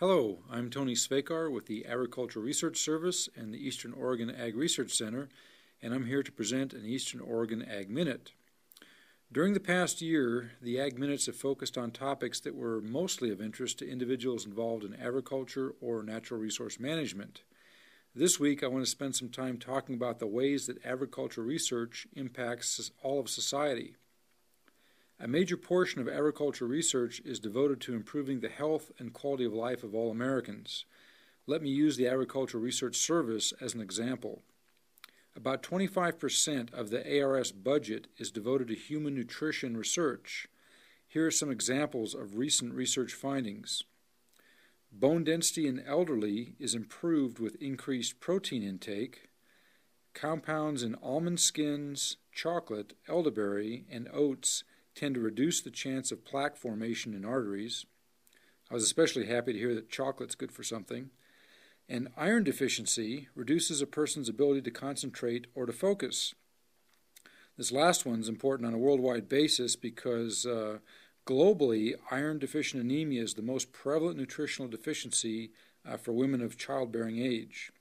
Hello, I'm Tony Svejcar with the Agricultural Research Service and the Eastern Oregon Ag Research Center, and I'm here to present an Eastern Oregon Ag Minute. During the past year, the Ag Minutes have focused on topics that were mostly of interest to individuals involved in agriculture or natural resource management. This week, I want to spend some time talking about the ways that agricultural research impacts all of society. A major portion of agricultural research is devoted to improving the health and quality of life of all Americans. Let me use the Agricultural Research Service as an example. About 25% of the ARS budget is devoted to human nutrition research. Here are some examples of recent research findings. Bone density in elderly is improved with increased protein intake. Compounds in almond skins, chocolate, elderberry, and oats tend to reduce the chance of plaque formation in arteries. I was especially happy to hear that chocolate's good for something. And iron deficiency reduces a person's ability to concentrate or to focus. This last one's important on a worldwide basis because globally, iron-deficient anemia is the most prevalent nutritional deficiency for women of childbearing age.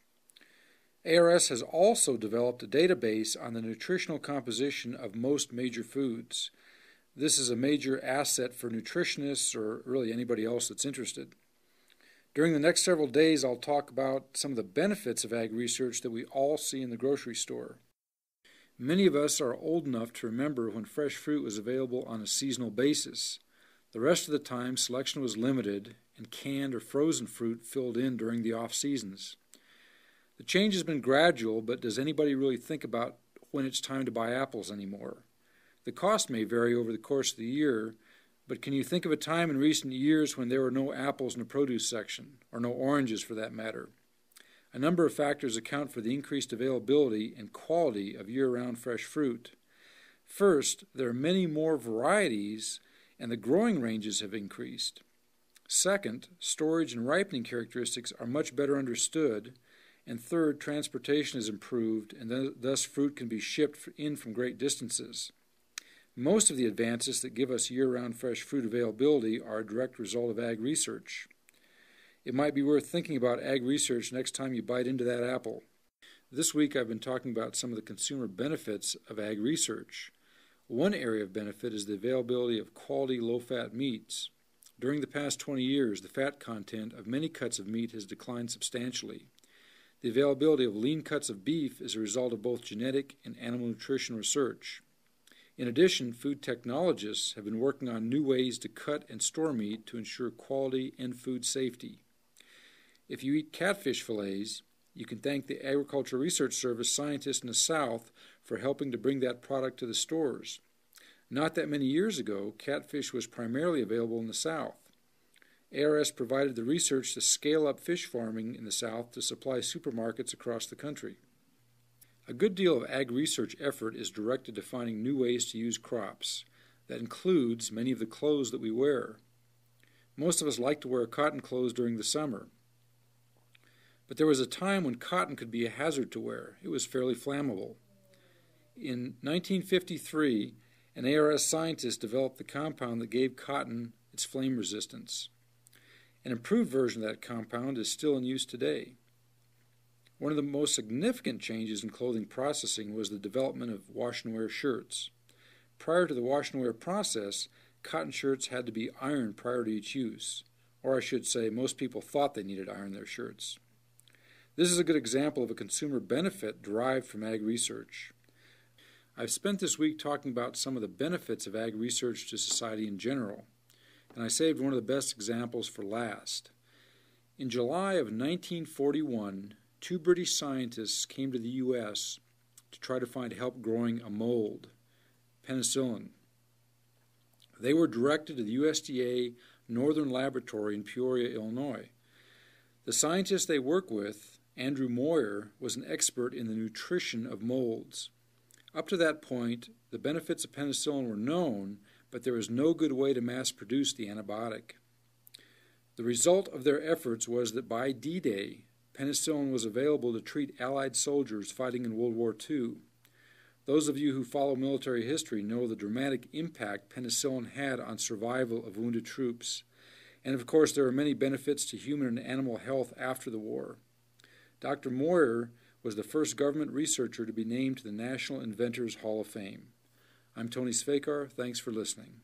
ARS has also developed a database on the nutritional composition of most major foods. This is a major asset for nutritionists or really anybody else that's interested. During the next several days, I'll talk about some of the benefits of ag research that we all see in the grocery store. Many of us are old enough to remember when fresh fruit was available on a seasonal basis. The rest of the time, selection was limited and canned or frozen fruit filled in during the off-seasons. The change has been gradual, but does anybody really think about when it's time to buy apples anymore? The cost may vary over the course of the year, but can you think of a time in recent years when there were no apples in the produce section, or no oranges for that matter? A number of factors account for the increased availability and quality of year-round fresh fruit. First, there are many more varieties, and the growing ranges have increased. Second, storage and ripening characteristics are much better understood. And third, transportation is improved, and thus fruit can be shipped in from great distances. Most of the advances that give us year-round fresh fruit availability are a direct result of ag research. It might be worth thinking about ag research next time you bite into that apple. This week I've been talking about some of the consumer benefits of ag research. One area of benefit is the availability of quality low-fat meats. During the past 20 years, the fat content of many cuts of meat has declined substantially. The availability of lean cuts of beef is a result of both genetic and animal nutrition research. In addition, food technologists have been working on new ways to cut and store meat to ensure quality and food safety. If you eat catfish fillets, you can thank the Agricultural Research Service scientists in the South for helping to bring that product to the stores. Not that many years ago, catfish was primarily available in the South. ARS provided the research to scale up fish farming in the South to supply supermarkets across the country. A good deal of ag research effort is directed to finding new ways to use crops. That includes many of the clothes that we wear. Most of us like to wear cotton clothes during the summer. But there was a time when cotton could be a hazard to wear. It was fairly flammable. In 1953, an ARS scientist developed the compound that gave cotton its flame resistance. An improved version of that compound is still in use today. One of the most significant changes in clothing processing was the development of wash-and-wear shirts. Prior to the wash-and-wear process, cotton shirts had to be ironed prior to each use. Or I should say, most people thought they needed to iron their shirts. This is a good example of a consumer benefit derived from ag research. I've spent this week talking about some of the benefits of ag research to society in general, and I saved one of the best examples for last. In July of 1941, 2 British scientists came to the U.S. to try to find help growing a mold, penicillin. They were directed to the USDA Northern Laboratory in Peoria, Illinois. The scientist they work with, Andrew Moyer, was an expert in the nutrition of molds. Up to that point, the benefits of penicillin were known, but there was no good way to mass produce the antibiotic. The result of their efforts was that by D-Day, penicillin was available to treat Allied soldiers fighting in World War II. Those of you who follow military history know the dramatic impact penicillin had on survival of wounded troops. And of course, there are many benefits to human and animal health after the war. Dr. Moyer was the first government researcher to be named to the National Inventors Hall of Fame. I'm Tony Svejcar. Thanks for listening.